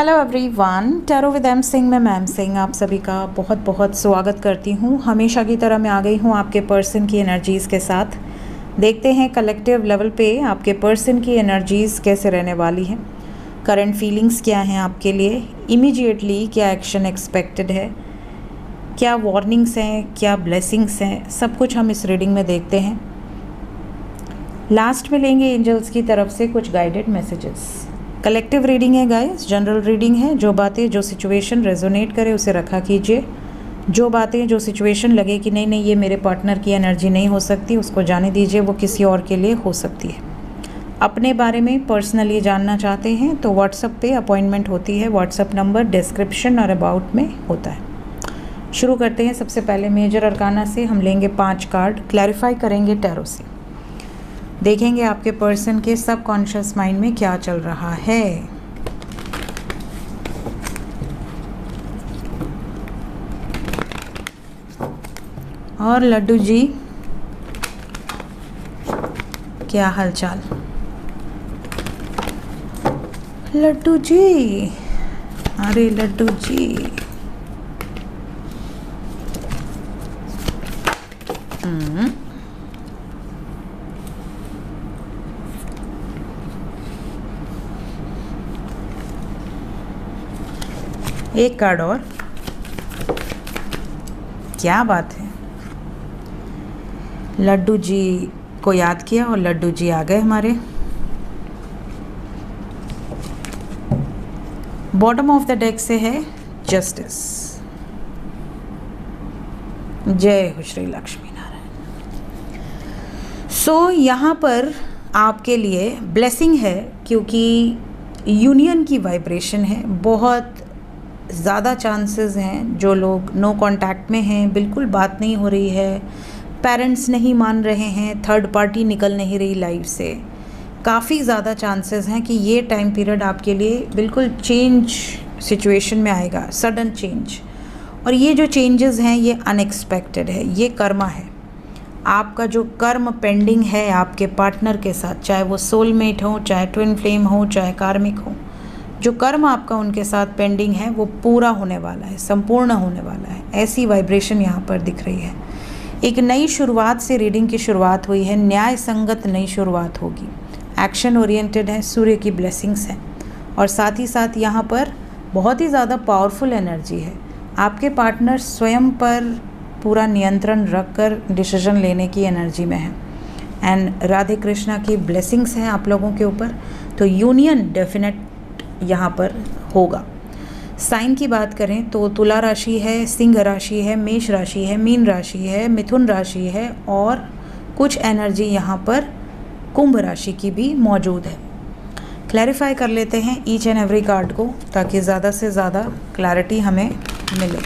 Hello everyone, tarot with M Singh में ma'am Singh आप सभी का बहुत बहुत स्वागत करती हूँ। हमेशा की तरह मैं आ गई हूँ आपके पर्सन की एनर्जीज़ के साथ। देखते हैं कलेक्टिव लेवल पे आपके पर्सन की एनर्जीज़ कैसे रहने वाली हैं, करंट फीलिंग्स क्या हैं आपके लिए, इमीडिएटली क्या एक्शन एक्सपेक्टेड है, क्या वार्निंग्स हैं, क्या ब्लेसिंग्स हैं, सब कुछ हम इस रीडिंग में देखते हैं। लास्ट में लेंगे एंजल्स की तरफ से कुछ गाइडेड मैसेजेस। कलेक्टिव रीडिंग है गाइस, जनरल रीडिंग है। जो बातें जो सिचुएशन रेजोनेट करे उसे रखा कीजिए। जो बातें जो सिचुएशन लगे कि नहीं नहीं ये मेरे पार्टनर की एनर्जी नहीं हो सकती, उसको जाने दीजिए, वो किसी और के लिए हो सकती है। अपने बारे में पर्सनली जानना चाहते हैं तो व्हाट्सएप पे अपॉइंटमेंट होती है। व्हाट्सएप नंबर डिस्क्रिप्शन और अबाउट में होता है। शुरू करते हैं। सबसे पहले मेजर अरकाना से हम लेंगे 5 कार्ड, क्लैरिफाई करेंगे टैरो से। देखेंगे आपके पर्सन के सबकॉन्शियस माइंड में क्या चल रहा है। और लड्डू जी क्या हालचाल? लड्डू जी, अरे लड्डू जी, एक कार्ड और, क्या बात है। लड्डू जी को याद किया और लड्डू जी आ गए हमारे। बॉटम ऑफ द डेक से है जस्टिस। जय हो श्री लक्ष्मी नारायण। सो यहाँ पर आपके लिए ब्लेसिंग है क्योंकि यूनियन की वाइब्रेशन है। बहुत ज़्यादा चांसेस हैं जो लोग नो कांटेक्ट में हैं, बिल्कुल बात नहीं हो रही है, पेरेंट्स नहीं मान रहे हैं, थर्ड पार्टी निकल नहीं रही लाइफ से, काफ़ी ज़्यादा चांसेस हैं कि ये टाइम पीरियड आपके लिए बिल्कुल चेंज सिचुएशन में आएगा, सडन चेंज। और ये जो चेंजेस हैं ये अनएक्सपेक्टेड है, ये कर्मा है। आपका जो कर्म पेंडिंग है आपके पार्टनर के साथ, चाहे वो सोलमेट हो, चाहे ट्विन फ्लेम हो, चाहे कार्मिक हो, जो कर्म आपका उनके साथ पेंडिंग है वो पूरा होने वाला है, संपूर्ण होने वाला है। ऐसी वाइब्रेशन यहाँ पर दिख रही है। एक नई शुरुआत से रीडिंग की शुरुआत हुई है, न्याय संगत नई शुरुआत होगी, एक्शन ओरिएंटेड है, सूर्य की ब्लेसिंग्स हैं। और साथ ही साथ यहाँ पर बहुत ही ज़्यादा पावरफुल एनर्जी है। आपके पार्टनर स्वयं पर पूरा नियंत्रण रख कर डिसीजन लेने की एनर्जी में है। एंड राधे कृष्णा की ब्लेसिंग्स हैं आप लोगों के ऊपर। तो यूनियन डेफिनेट यहाँ पर होगा। साइन की बात करें तो तुला राशि है, सिंह राशि है, मेष राशि है, मीन राशि है, मिथुन राशि है और कुछ एनर्जी यहाँ पर कुंभ राशि की भी मौजूद है। क्लैरिफाई कर लेते हैं ईच एंड एवरी कार्ड को ताकि ज़्यादा से ज़्यादा क्लैरिटी हमें मिले।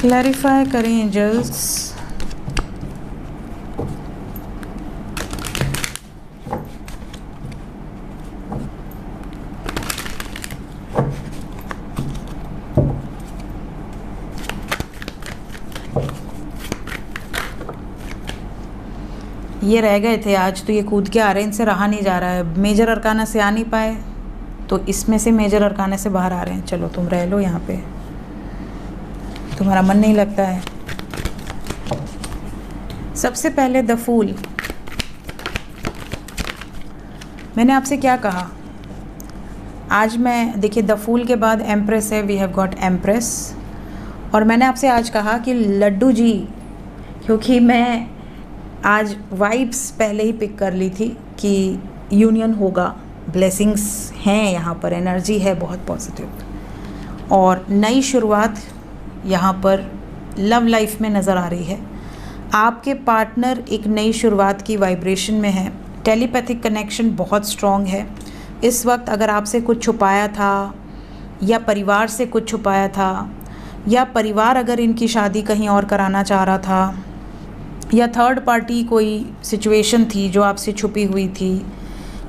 क्लैरिफाई करें एंजल्स। ये रह गए थे आज, तो ये कूद के आ रहे हैं, इनसे रहा नहीं जा रहा है। मेजर अरकाना से आ नहीं पाए तो इसमें से मेजर अरकाना से बाहर आ रहे हैं। चलो तुम रह लो यहाँ पे, तुम्हारा मन नहीं लगता है। सबसे पहले द फूल। मैंने आपसे क्या कहा आज? मैं देखिए द फूल के बाद एम्प्रेस है, वी हैव गॉट एम्प्रेस। और मैंने आपसे आज कहा कि लड्डू जी, क्योंकि मैं आज वाइब्स पहले ही पिक कर ली थी कि यूनियन होगा, ब्लेसिंग्स हैं यहाँ पर, एनर्जी है बहुत पॉजिटिव और नई शुरुआत यहाँ पर लव लाइफ में नज़र आ रही है। आपके पार्टनर एक नई शुरुआत की वाइब्रेशन में है। टेलीपैथिक कनेक्शन बहुत स्ट्रॉन्ग है। इस वक्त अगर आपसे कुछ छुपाया था या परिवार से कुछ छुपाया था या परिवार अगर इनकी शादी कहीं और कराना चाह रहा था या थर्ड पार्टी कोई सिचुएशन थी जो आपसे छुपी हुई थी,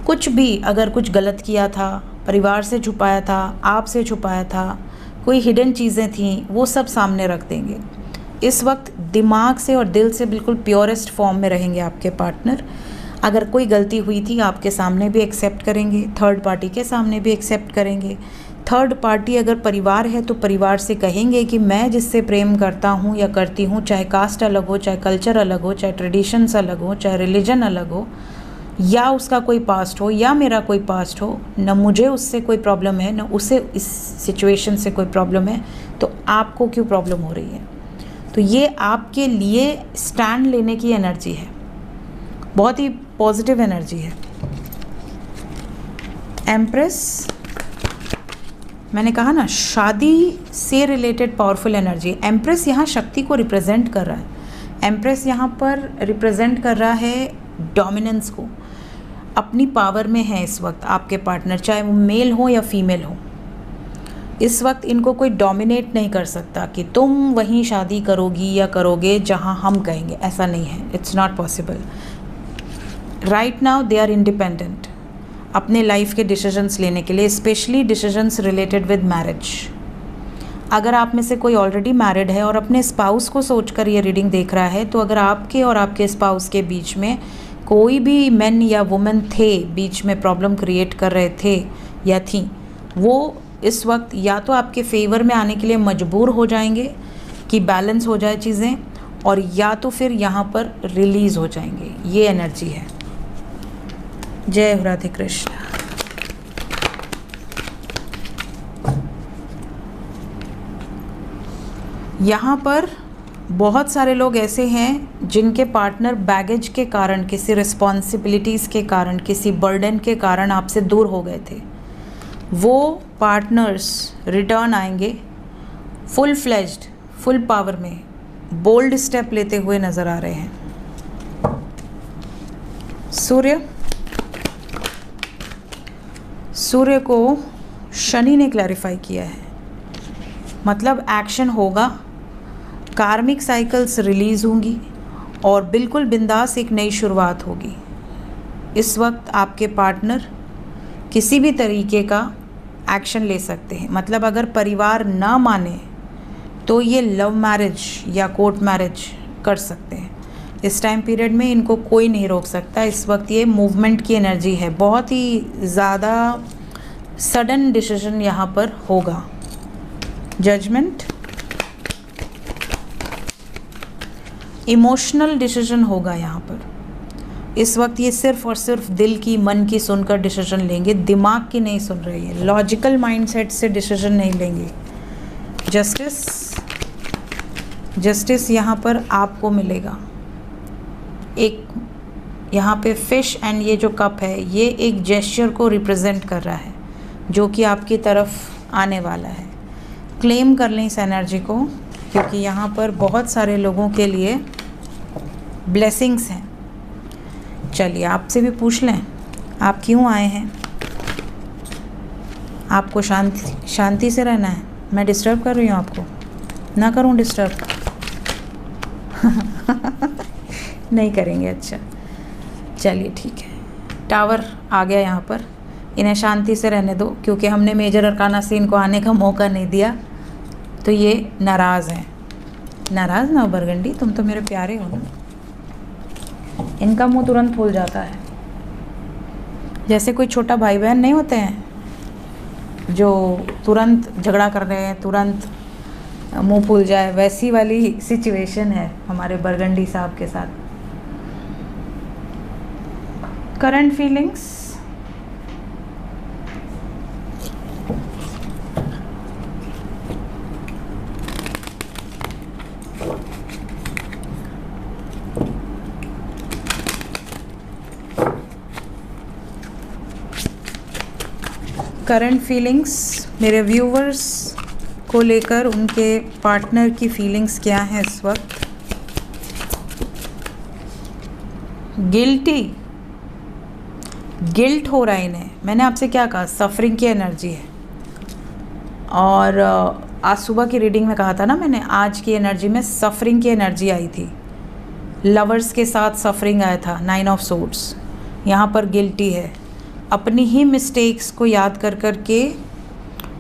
कुछ भी अगर कुछ गलत किया था, परिवार से छुपाया था, आपसे छुपाया था, कोई हिडन चीज़ें थीं, वो सब सामने रख देंगे। इस वक्त दिमाग से और दिल से बिल्कुल प्योरेस्ट फॉर्म में रहेंगे आपके पार्टनर। अगर कोई गलती हुई थी आपके सामने भी एक्सेप्ट करेंगे, थर्ड पार्टी के सामने भी एक्सेप्ट करेंगे। थर्ड पार्टी अगर परिवार है तो परिवार से कहेंगे कि मैं जिससे प्रेम करता हूँ या करती हूँ, चाहे कास्ट अलग हो, चाहे कल्चर अलग हो, चाहे ट्रेडिशंस अलग हो, चाहे रिलीजन अलग हो, या उसका कोई पास्ट हो या मेरा कोई पास्ट हो, न मुझे उससे कोई प्रॉब्लम है न उसे इस सिचुएशन से कोई प्रॉब्लम है, तो आपको क्यों प्रॉब्लम हो रही है। तो ये आपके लिए स्टैंड लेने की एनर्जी है, बहुत ही पॉजिटिव एनर्जी है। एम्प्रेस, मैंने कहा ना, शादी से रिलेटेड पावरफुल एनर्जी। एम्प्रेस यहाँ शक्ति को रिप्रेजेंट कर रहा है। एम्प्रेस यहाँ पर रिप्रेजेंट कर रहा है डोमिनेंस को। अपनी पावर में है इस वक्त आपके पार्टनर, चाहे वो मेल हो या फीमेल हो। इस वक्त इनको कोई डोमिनेट नहीं कर सकता कि तुम वहीं शादी करोगी या करोगे जहाँ हम कहेंगे, ऐसा नहीं है। It's not possible. Right now they are independent अपने लाइफ के डिसीजंस लेने के लिए, specially decisions related with marriage. अगर आप में से कोई ऑलरेडी मैरिड है और अपने स्पाउस को सोचकर ये रीडिंग देख रहा है, तो अगर आपके और आपके स्पाउस के बीच में कोई भी मैन या वुमेन थे, बीच में प्रॉब्लम क्रिएट कर रहे थे या थी, वो इस वक्त या तो आपके फेवर में आने के लिए मजबूर हो जाएंगे कि बैलेंस हो जाए चीज़ें, और या तो फिर यहाँ पर रिलीज़ हो जाएंगे। ये एनर्जी है। जय राधे कृष्ण। यहाँ पर बहुत सारे लोग ऐसे हैं जिनके पार्टनर बैगेज के कारण, किसी रिस्पॉन्सिबिलिटीज़ के कारण, किसी बर्डन के कारण आपसे दूर हो गए थे। वो पार्टनर्स रिटर्न आएंगे फुल फ्लेज्ड, फुल पावर में, बोल्ड स्टेप लेते हुए नज़र आ रहे हैं। सूर्य को शनि ने क्लैरिफाई किया है, मतलब एक्शन होगा, कार्मिक साइकिल्स रिलीज़ होंगी और बिल्कुल बिंदास एक नई शुरुआत होगी। इस वक्त आपके पार्टनर किसी भी तरीके का एक्शन ले सकते हैं। मतलब अगर परिवार ना माने तो ये लव मैरिज या कोर्ट मैरिज कर सकते हैं। इस टाइम पीरियड में इनको कोई नहीं रोक सकता। इस वक्त ये मूवमेंट की एनर्जी है, बहुत ही ज़्यादा सडन डिसीजन यहाँ पर होगा। जजमेंट, इमोशनल डिसीजन होगा यहाँ पर। इस वक्त ये सिर्फ और सिर्फ दिल की, मन की सुनकर डिसीजन लेंगे, दिमाग की नहीं सुन रही है, लॉजिकल माइंडसेट से डिसीजन नहीं लेंगे। जस्टिस यहाँ पर आपको मिलेगा। एक यहाँ पे फिश एंड ये जो कप है, ये एक जेस्चर को रिप्रेजेंट कर रहा है जो कि आपकी तरफ आने वाला है। क्लेम कर लें इस एनर्जी को, क्योंकि यहाँ पर बहुत सारे लोगों के लिए ब्लेसिंग्स हैं। चलिए आपसे भी पूछ लें, आप क्यों आए हैं? आपको शांति से रहना है। मैं डिस्टर्ब कर रही हूँ आपको? ना करूँ डिस्टर्ब? नहीं करेंगे। अच्छा चलिए ठीक है। टावर आ गया यहाँ पर, इन्हें शांति से रहने दो, क्योंकि हमने मेजर अरकाना से इनको आने का मौका नहीं दिया, तो ये नाराज़ हैं। नाराज़ ना हो बरगंडी, तुम तो मेरे प्यारे हो ना। इनका मुंह तुरंत फूल जाता है, जैसे कोई छोटा भाई बहन नहीं होते हैं जो तुरंत झगड़ा कर रहे हैं, तुरंत मुंह फूल जाए, वैसी वाली सिचुएशन है हमारे बरगंडी साहब के साथ। करंट फीलिंग्स, मेरे व्यूवर्स को लेकर उनके पार्टनर की फीलिंग्स क्या हैं इस वक्त? गिल्ट हो रहा है इन्हें। मैंने आपसे क्या कहा? सफरिंग की एनर्जी है। और आज सुबह की रीडिंग में कहा था ना मैंने, आज की एनर्जी में सफरिंग की एनर्जी आई थी। लवर्स के साथ सफरिंग आया था, 9 ऑफ सोर्ड्स। यहाँ पर गिल्टी है, अपनी ही मिस्टेक्स को याद कर कर के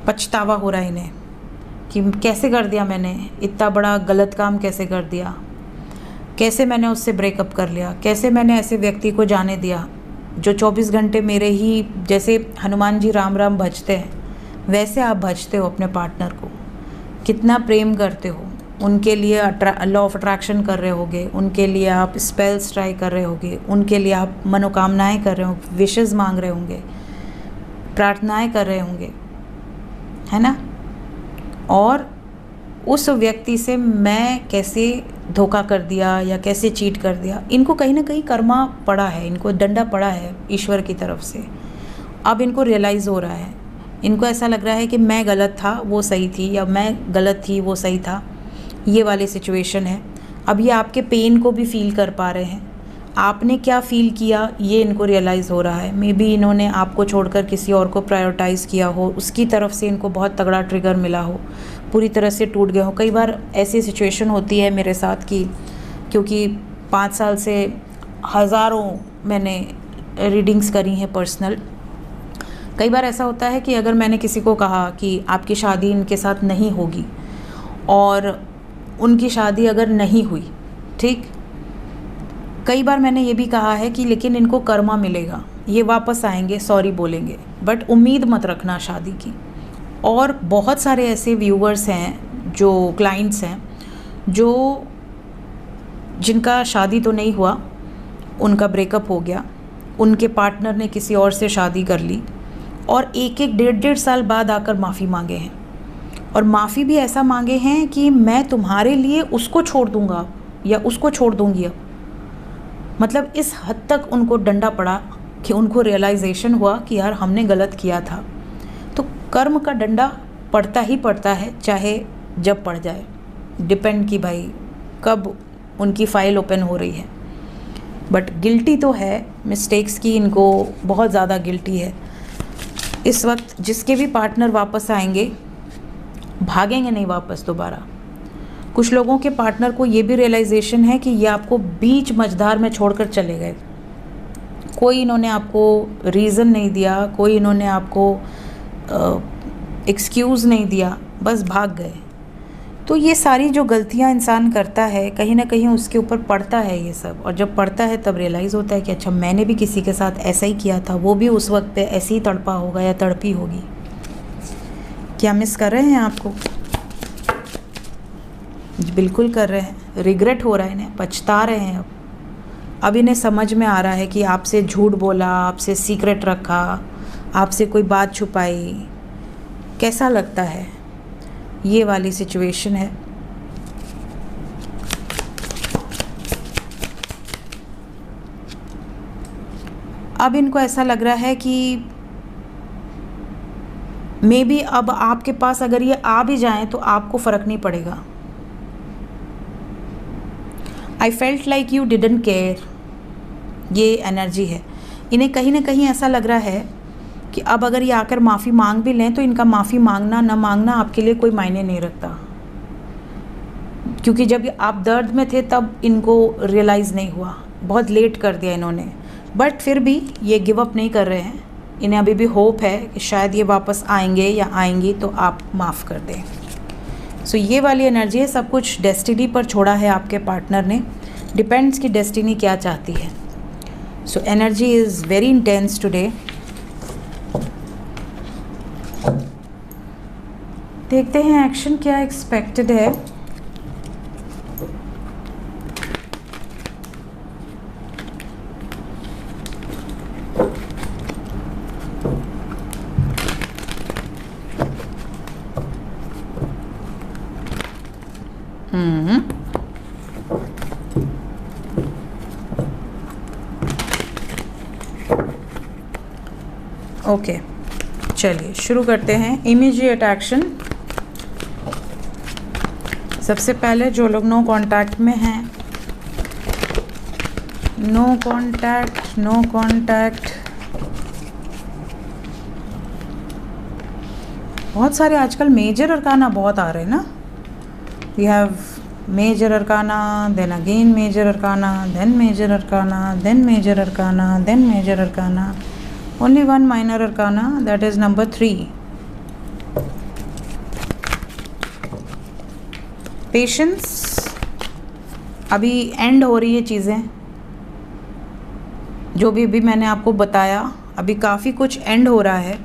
पछतावा हो रहा है इन्हें कि कैसे कर दिया मैंने, इतना बड़ा गलत काम कैसे कर दिया। कैसे मैंने उससे ब्रेकअप कर लिया, कैसे मैंने ऐसे व्यक्ति को जाने दिया जो 24 घंटे मेरे ही, जैसे हनुमान जी राम राम भजते हैं वैसे आप भजते हो अपने पार्टनर को, कितना प्रेम करते हो उनके लिए, लॉ ऑफ अट्रैक्शन कर रहे होगे, उनके लिए आप स्पेल्स ट्राई कर रहे होगे, उनके लिए आप मनोकामनाएं कर रहे हो, विशेस मांग रहे होंगे, प्रार्थनाएं कर रहे होंगे, है ना। और उस व्यक्ति से मैं कैसे धोखा कर दिया या कैसे चीट कर दिया, इनको कहीं ना कहीं कर्मा पड़ा है, इनको डंडा पड़ा है ईश्वर की तरफ से। अब इनको रियलाइज़ हो रहा है, इनको ऐसा लग रहा है कि मैं गलत था वो सही थी, या मैं गलत थी वो सही था, ये वाली सिचुएशन है। अब ये आपके पेन को भी फील कर पा रहे हैं, आपने क्या फ़ील किया ये इनको रियलाइज़ हो रहा है। मे बी इन्होंने आपको छोड़कर किसी और को प्रायोरिटाइज़ किया हो, उसकी तरफ से इनको बहुत तगड़ा ट्रिगर मिला हो, पूरी तरह से टूट गए हो। कई बार ऐसी सिचुएशन होती है मेरे साथ कि क्योंकि 5 साल से हज़ारों मैंने रीडिंग्स करी हैं पर्सनल, कई बार ऐसा होता है कि अगर मैंने किसी को कहा कि आपकी शादी इनके साथ नहीं होगी और उनकी शादी अगर नहीं हुई, ठीक, कई बार मैंने ये भी कहा है कि लेकिन इनको कर्मा मिलेगा, ये वापस आएंगे, सॉरी बोलेंगे, बट उम्मीद मत रखना शादी की। और बहुत सारे ऐसे व्यूवर्स हैं, जो क्लाइंट्स हैं, जो जिनका शादी तो नहीं हुआ, उनका ब्रेकअप हो गया, उनके पार्टनर ने किसी और से शादी कर ली और एक 1.5 साल बाद आकर माफ़ी मांगे हैं। और माफ़ी भी ऐसा मांगे हैं कि मैं तुम्हारे लिए उसको छोड़ दूंगा या उसको छोड़ दूंगी। अब मतलब इस हद तक उनको डंडा पड़ा कि उनको रियलाइजेशन हुआ कि यार हमने गलत किया था। तो कर्म का डंडा पड़ता ही पड़ता है, चाहे जब पड़ जाए, डिपेंड कि भाई कब उनकी फ़ाइल ओपन हो रही है। बट गिल्टी तो है मिस्टेक्स की, इनको बहुत ज़्यादा गिल्टी है इस वक्त। जिसके भी पार्टनर वापस आएंगे, भागेंगे नहीं वापस दोबारा। कुछ लोगों के पार्टनर को ये भी रियलाइजेशन है कि ये आपको बीच मझधार में छोड़कर चले गए, कोई इन्होंने आपको रीज़न नहीं दिया, कोई इन्होंने आपको एक्सक्यूज़ नहीं दिया, बस भाग गए। तो ये सारी जो गलतियां इंसान करता है, कहीं ना कहीं उसके ऊपर पड़ता है ये सब, और जब पड़ता है तब रियलाइज़ होता है कि अच्छा मैंने भी किसी के साथ ऐसा ही किया था, वो भी उस वक्त पे ऐसे ही तड़पा होगा या तड़पी होगी। क्या मिस कर रहे हैं आपको? बिल्कुल कर रहे हैं, रिग्रेट हो रहा है इन्हें, पछता रहे हैं। अब इन्हें समझ में आ रहा है कि आपसे झूठ बोला, आपसे सीक्रेट रखा, आपसे कोई बात छुपाई, कैसा लगता है, ये वाली सिचुएशन है। अब इनको ऐसा लग रहा है कि मे बी अब आपके पास अगर ये आ भी जाएं तो आपको फ़र्क नहीं पड़ेगा। I felt like you didn't care, ये एनर्जी है। इन्हें कहीं ना कहीं ऐसा लग रहा है कि अब अगर ये आकर माफ़ी मांग भी लें तो इनका माफ़ी मांगना न मांगना आपके लिए कोई मायने नहीं रखता, क्योंकि जब आप दर्द में थे तब इनको रियलाइज़ नहीं हुआ, बहुत लेट कर दिया इन्होंने। बट फिर भी ये गिव अप नहीं कर रहे हैं, इन्हें अभी भी होप है कि शायद ये वापस आएंगे या आएंगी तो आप माफ़ कर दें। सो ये वाली एनर्जी है, सब कुछ डेस्टिनी पर छोड़ा है आपके पार्टनर ने, डिपेंड्स कि डेस्टिनी क्या चाहती है। So energy is very intense today. देखते हैं एक्शन क्या एक्सपेक्टेड है। ओके, चलिए शुरू करते हैं। Immediate action. सबसे पहले जो लोग नो कांटेक्ट में हैं, नो कांटेक्ट, नो कांटेक्ट। बहुत सारे आजकल मेजर अरकाना बहुत आ रहे हैं ना। We have major arcana, then again major arcana, then major arcana, then major arcana, then major arcana. Only one minor arcana, that is number 3. Patience, अभी and हो रही है चीज़ें, जो भी मैंने आपको बताया, अभी काफ़ी कुछ एंड हो रहा है,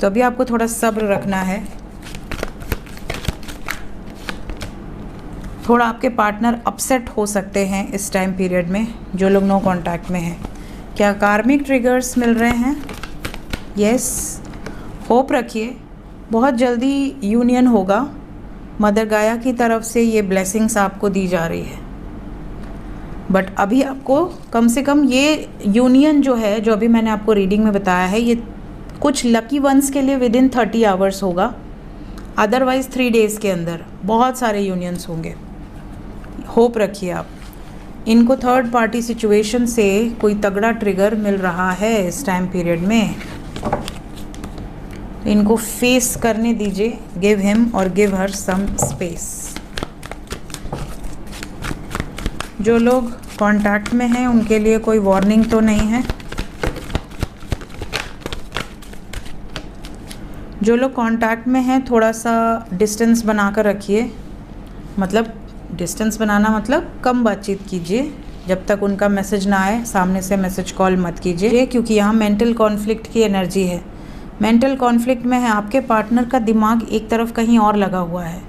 तो अभी आपको थोड़ा सब्र रखना है। थोड़ा आपके पार्टनर अपसेट हो सकते हैं इस टाइम पीरियड में, जो लोग नो कांटेक्ट में हैं। क्या कार्मिक ट्रिगर्स मिल रहे हैं? यस, होप रखिए, बहुत जल्दी यूनियन होगा। मदर गाया की तरफ से ये ब्लेसिंग्स आपको दी जा रही है, बट अभी आपको कम से कम ये यूनियन जो है, जो अभी मैंने आपको रीडिंग में बताया है, ये कुछ लकी वंस के लिए विदिन 30 आवर्स होगा, अदरवाइज़ 3 डेज़ के अंदर बहुत सारे यूनियंस होंगे। होप रखिए आप। इनको थर्ड पार्टी सिचुएशन से कोई तगड़ा ट्रिगर मिल रहा है इस टाइम पीरियड में, तो इनको फेस करने दीजिए। गिव हिम और गिव हर सम स्पेस। जो लोग कांटेक्ट में हैं उनके लिए कोई वार्निंग तो नहीं है। जो लोग कांटेक्ट में हैं थोड़ा सा डिस्टेंस बना कर रखिए, मतलब डिस्टेंस बनाना मतलब कम बातचीत कीजिए। जब तक उनका मैसेज ना आए सामने से मैसेज कॉल मत कीजिए, क्योंकि यहाँ मेंटल कॉन्फ्लिक्ट की एनर्जी है। मेंटल कॉन्फ्लिक्ट में है, आपके पार्टनर का दिमाग एक तरफ कहीं और लगा हुआ है,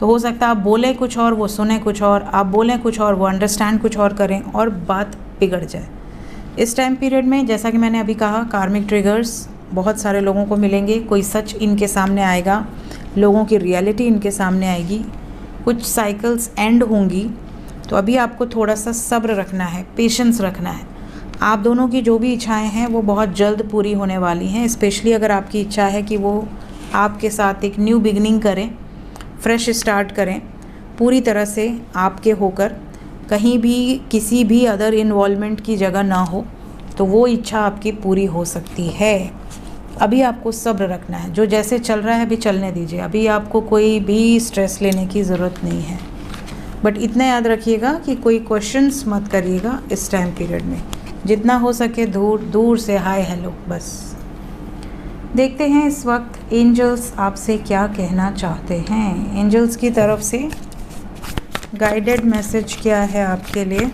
तो हो सकता है आप बोलें कुछ और, वो सुने कुछ और, आप बोलें कुछ और, वो अंडरस्टैंड कुछ और करें और बात बिगड़ जाए। इस टाइम पीरियड में जैसा कि मैंने अभी कहा, कार्मिक ट्रिगर्स बहुत सारे लोगों को मिलेंगे। कोई सच इनके सामने आएगा, लोगों की रियलिटी इनके सामने आएगी, कुछ साइकिल्स एंड होंगी। तो अभी आपको थोड़ा सा सब्र रखना है, पेशेंस रखना है। आप दोनों की जो भी इच्छाएं हैं वो बहुत जल्द पूरी होने वाली हैं। स्पेशली अगर आपकी इच्छा है कि वो आपके साथ एक न्यू बिगनिंग करें, फ्रेश स्टार्ट करें, पूरी तरह से आपके होकर, कहीं भी किसी भी अदर इन्वॉल्वमेंट की जगह ना हो, तो वो इच्छा आपकी पूरी हो सकती है। अभी आपको सब्र रखना है। जो जैसे चल रहा है अभी चलने दीजिए। अभी आपको कोई भी स्ट्रेस लेने की ज़रूरत नहीं है, बट इतना याद रखिएगा कि कोई क्वेश्चंस मत करिएगा इस टाइम पीरियड में। जितना हो सके दूर दूर से हाय हेलो बस। देखते हैं इस वक्त एंजल्स आपसे क्या कहना चाहते हैं। एंजल्स की तरफ से गाइडेड मैसेज क्या है आपके लिए।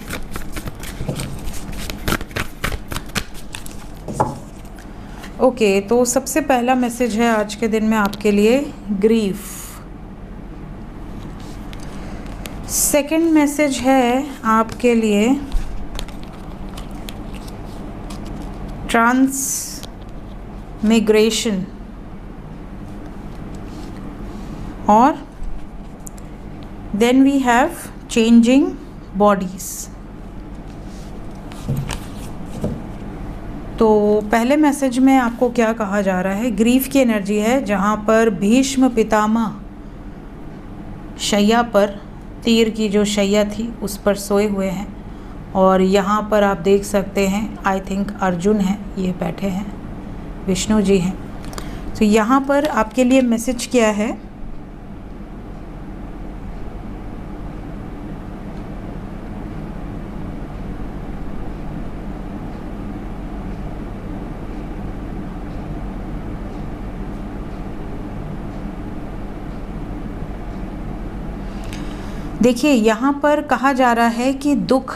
ओके, तो सबसे पहला मैसेज है आज के दिन में आपके लिए ग्रीफ। सेकंड मैसेज है आपके लिए ट्रांसमिग्रेशन, और then we have changing bodies. तो पहले मैसेज में आपको क्या कहा जा रहा है? ग्रीफ की एनर्जी है, जहाँ पर भीष्म पितामह शैया पर, तीर की जो शैया थी उस पर सोए हुए हैं, और यहाँ पर आप देख सकते हैं आई थिंक अर्जुन हैं, ये बैठे हैं, विष्णु जी हैं। तो यहाँ पर आपके लिए मैसेज क्या है? देखिए, यहाँ पर कहा जा रहा है कि दुख,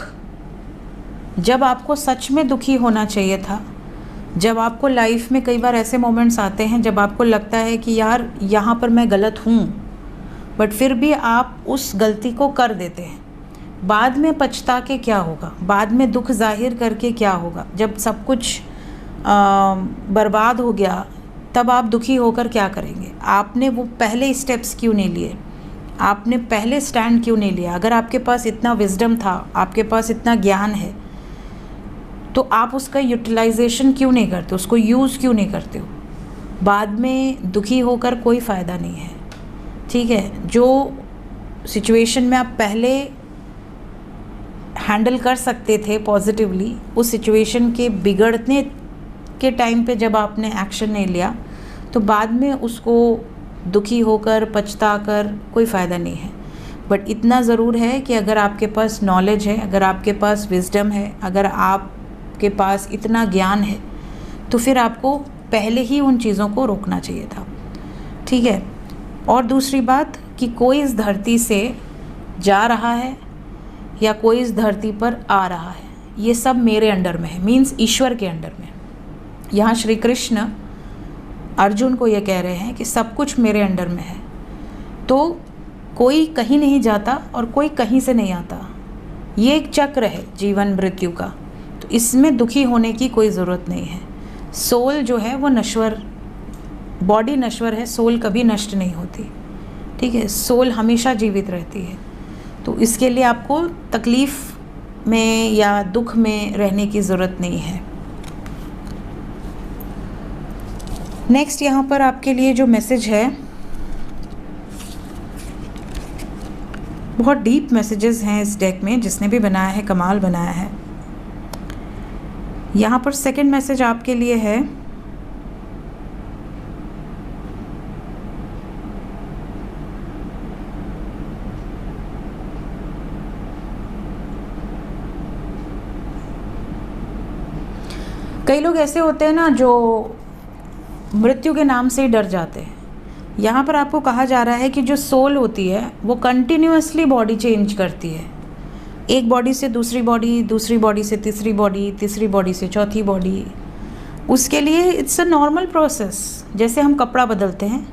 जब आपको सच में दुखी होना चाहिए था, जब आपको लाइफ में कई बार ऐसे मोमेंट्स आते हैं जब आपको लगता है कि यार यहाँ पर मैं गलत हूँ, बट फिर भी आप उस गलती को कर देते हैं। बाद में पछता के क्या होगा, बाद में दुख जाहिर करके क्या होगा? जब सब कुछ बर्बाद हो गया तब आप दुखी होकर क्या करेंगे? आपने वो पहले स्टेप्स क्यों नहीं लिए? आपने पहले स्टैंड क्यों नहीं लिया? अगर आपके पास इतना विजडम था, आपके पास इतना ज्ञान है, तो आप उसका यूटिलाइजेशन क्यों नहीं करते? उसको यूज़ क्यों नहीं करते हो? बाद में दुखी होकर कोई फ़ायदा नहीं है, ठीक है? जो सिचुएशन में आप पहले हैंडल कर सकते थे पॉजिटिवली, उस सिचुएशन के बिगड़ने के टाइम पे जब आपने एक्शन नहीं लिया, तो बाद में उसको दुखी होकर पछता कर कोई फ़ायदा नहीं है। बट इतना ज़रूर है कि अगर आपके पास नॉलेज है, अगर आपके पास विजडम है, अगर आपके पास इतना ज्ञान है, तो फिर आपको पहले ही उन चीज़ों को रोकना चाहिए था, ठीक है? और दूसरी बात कि कोई इस धरती से जा रहा है, या कोई इस धरती पर आ रहा है, ये सब मेरे अंडर में है, मीन्स ईश्वर के अंडर में। यहाँ श्री कृष्ण अर्जुन को ये कह रहे हैं कि सब कुछ मेरे अंडर में है। तो कोई कहीं नहीं जाता और कोई कहीं से नहीं आता, ये एक चक्र है जीवन मृत्यु का। तो इसमें दुखी होने की कोई ज़रूरत नहीं है। सोल जो है वो नश्वर, बॉडी नश्वर है, सोल कभी नष्ट नहीं होती, ठीक है, सोल हमेशा जीवित रहती है। तो इसके लिए आपको तकलीफ़ में या दुख में रहने की ज़रूरत नहीं है। नेक्स्ट यहाँ पर आपके लिए जो मैसेज है, बहुत डीप मैसेजेस हैं इस डेक में, जिसने भी बनाया है कमाल बनाया है। यहाँ पर सेकंड मैसेज आपके लिए है, कई लोग ऐसे होते हैं ना जो मृत्यु के नाम से ही डर जाते हैं। यहाँ पर आपको कहा जा रहा है कि जो सोल होती है वो कंटिन्यूअसली बॉडी चेंज करती है, एक बॉडी से दूसरी बॉडी, दूसरी बॉडी से तीसरी बॉडी, तीसरी बॉडी से चौथी बॉडी। उसके लिए इट्स अ नॉर्मल प्रोसेस। जैसे हम कपड़ा बदलते हैं,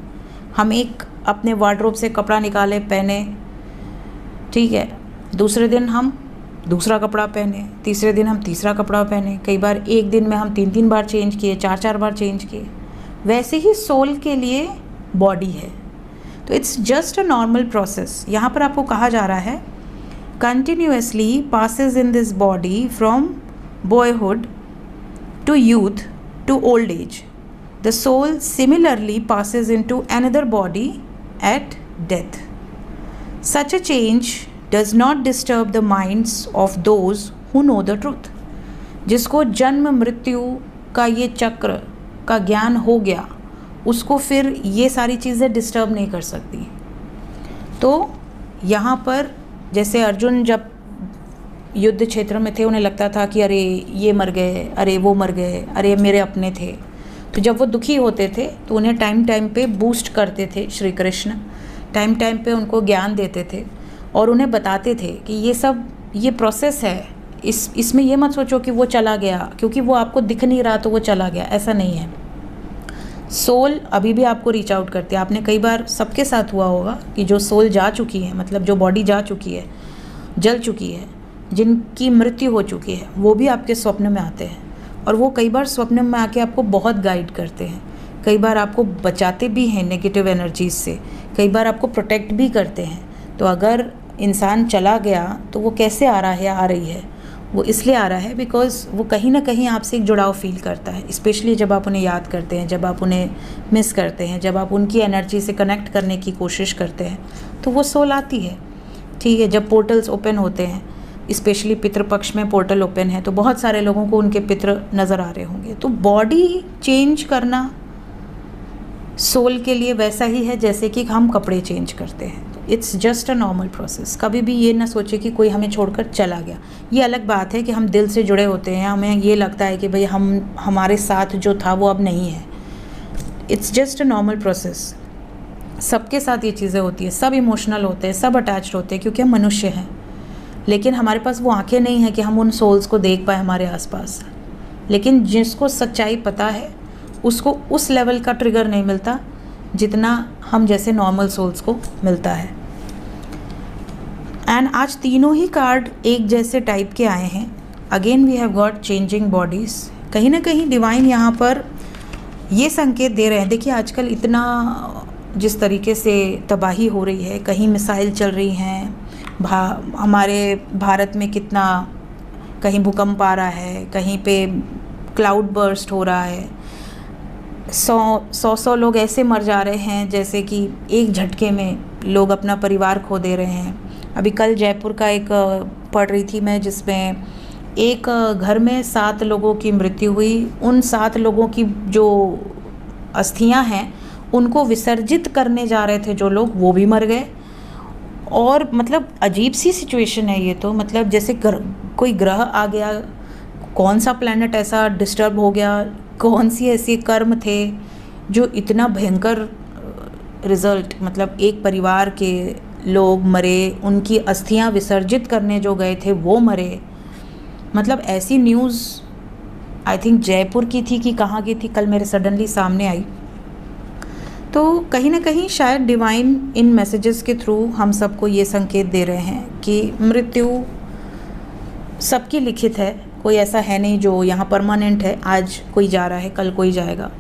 हम एक अपने वार्डरोब से कपड़ा निकाले, पहने, ठीक है, दूसरे दिन हम दूसरा कपड़ा पहने, तीसरे दिन हम तीसरा कपड़ा पहने, कई बार एक दिन में हम 3-3 बार चेंज किए, 4-4 बार चेंज किए। वैसे ही सोल के लिए बॉडी है। तो it's just a normal process. यहाँ पर आपको कहा जा रहा है continuously passes in this body from boyhood to youth to old age. The soul similarly passes into another body at death. Such a change does not disturb the minds of those who know the truth. जिसको जन्म मृत्यु का ये चक्र का ज्ञान हो गया, उसको फिर ये सारी चीज़ें डिस्टर्ब नहीं कर सकती। तो यहाँ पर जैसे अर्जुन जब युद्ध क्षेत्र में थे, उन्हें लगता था कि अरे ये मर गए, अरे वो मर गए, अरे मेरे अपने थे। तो जब वो दुखी होते थे तो उन्हें टाइम टाइम पे बूस्ट करते थे श्री कृष्ण, टाइम टाइम पे उनको ज्ञान देते थे और उन्हें बताते थे कि ये सब ये प्रोसेस है, इसमें ये मत सोचो कि वो चला गया, क्योंकि वो आपको दिख नहीं रहा तो वो चला गया, ऐसा नहीं है। सोल अभी भी आपको रीच आउट करती है। आपने कई बार, सबके साथ हुआ होगा कि जो सोल जा चुकी है, मतलब जो बॉडी जा चुकी है, जल चुकी है, जिनकी मृत्यु हो चुकी है, वो भी आपके स्वप्न में आते हैं और वो कई बार स्वप्न में आके आपको बहुत गाइड करते हैं, कई बार आपको बचाते भी हैं नेगेटिव एनर्जीज से, कई बार आपको प्रोटेक्ट भी करते हैं। तो अगर इंसान चला गया तो वो कैसे आ रहा है या आ रही है, वो इसलिए आ रहा है बिकॉज़ वो कहीं ना कहीं आपसे एक जुड़ाव फील करता है, स्पेशली जब आप उन्हें याद करते हैं, जब आप उन्हें मिस करते हैं, जब आप उनकी एनर्जी से कनेक्ट करने की कोशिश करते हैं, तो वो सोल आती है, ठीक है। जब पोर्टल्स ओपन होते हैं, स्पेशली पितृपक्ष में पोर्टल ओपन है, तो बहुत सारे लोगों को उनके पितृ नज़र आ रहे होंगे। तो बॉडी चेंज करना सोल के लिए वैसा ही है जैसे कि हम कपड़े चेंज करते हैं। It's just a normal process. कभी भी ये ना सोचे कि कोई हमें छोड़कर चला गया। ये अलग बात है कि हम दिल से जुड़े होते हैं, हमें ये लगता है कि भाई हमारे साथ जो था वो अब नहीं है। It's just a normal process. सबके साथ ये चीज़ें होती है, सब इमोशनल होते हैं, सब अटैच्ड होते हैं, क्योंकि हम मनुष्य हैं। लेकिन हमारे पास वो आंखें नहीं हैं कि हम उन सोल्स को देख पाए हमारे आसपास। लेकिन जिसको सच्चाई पता है उसको उस लेवल का ट्रिगर नहीं मिलता जितना हम जैसे नॉर्मल सोल्स को मिलता है। एंड आज तीनों ही कार्ड एक जैसे टाइप के आए हैं। Again we have got changing bodies. कहीं ना कहीं डिवाइन यहाँ पर ये संकेत दे रहे हैं। देखिए आजकल इतना जिस तरीके से तबाही हो रही है, कहीं मिसाइल चल रही हैं, हमारे भारत में कितना, कहीं भूकंप आ रहा है, कहीं पे क्लाउड बर्स्ट हो रहा है, 100 लोग ऐसे मर जा रहे हैं जैसे कि एक झटके में लोग अपना परिवार खो दे रहे हैं। अभी कल जयपुर का एक पढ़ रही थी मैं, जिसमें एक घर में 7 लोगों की मृत्यु हुई। उन 7 लोगों की जो अस्थियां हैं उनको विसर्जित करने जा रहे थे जो लोग, वो भी मर गए। और मतलब अजीब सी सिचुएशन है ये तो। मतलब जैसे कोई ग्रह आ गया, कौन सा प्लैनेट ऐसा डिस्टर्ब हो गया, कौन सी ऐसे कर्म थे जो इतना भयंकर रिज़ल्ट, मतलब एक परिवार के लोग मरे, उनकी अस्थियां विसर्जित करने जो गए थे वो मरे। मतलब ऐसी न्यूज़ आई थिंक जयपुर की थी कि कहाँ की थी, कल मेरे सडनली सामने आई। तो कहीं ना कहीं शायद डिवाइन इन मैसेजेस के थ्रू हम सबको ये संकेत दे रहे हैं कि मृत्यु सबकी लिखित है, कोई ऐसा है नहीं जो यहाँ परमानेंट है, आज कोई जा रहा है कल कोई जाएगा,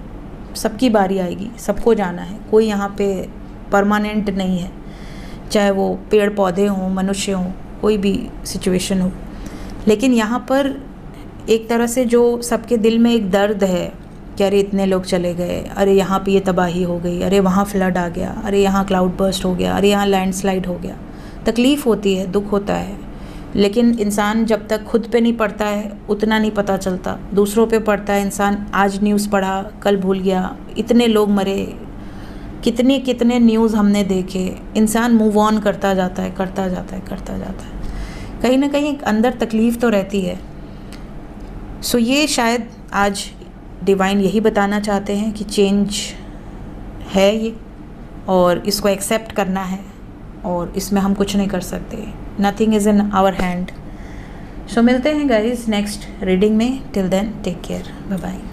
सबकी बारी आएगी, सबको जाना है, कोई यहाँ पे परमानेंट नहीं है, चाहे वो पेड़ पौधे हों, मनुष्य हों, कोई भी सिचुएशन हो। लेकिन यहाँ पर एक तरह से जो सबके दिल में एक दर्द है कि अरे इतने लोग चले गए, अरे यहाँ पे ये तबाही हो गई, अरे वहाँ फ्लड आ गया, अरे यहाँ क्लाउड बर्स्ट हो गया, अरे यहाँ लैंडस्लाइड हो गया। तकलीफ़ होती है, दुख होता है, लेकिन इंसान जब तक खुद पे नहीं पड़ता है उतना नहीं पता चलता, दूसरों पे पड़ता है। इंसान आज न्यूज़ पढ़ा कल भूल गया, इतने लोग मरे, कितने कितने न्यूज़ हमने देखे, इंसान मूव ऑन करता जाता है, करता जाता है, करता जाता है। कहीं ना कहीं अंदर तकलीफ़ तो रहती है। सो ये शायद आज डिवाइन यही बताना चाहते हैं कि चेंज है ये, और इसको एक्सेप्ट करना है, और इसमें हम कुछ नहीं कर सकते। Nothing is in our hand. So मिलते हैं गाइस नेक्स्ट रीडिंग में। Till then take care, bye bye.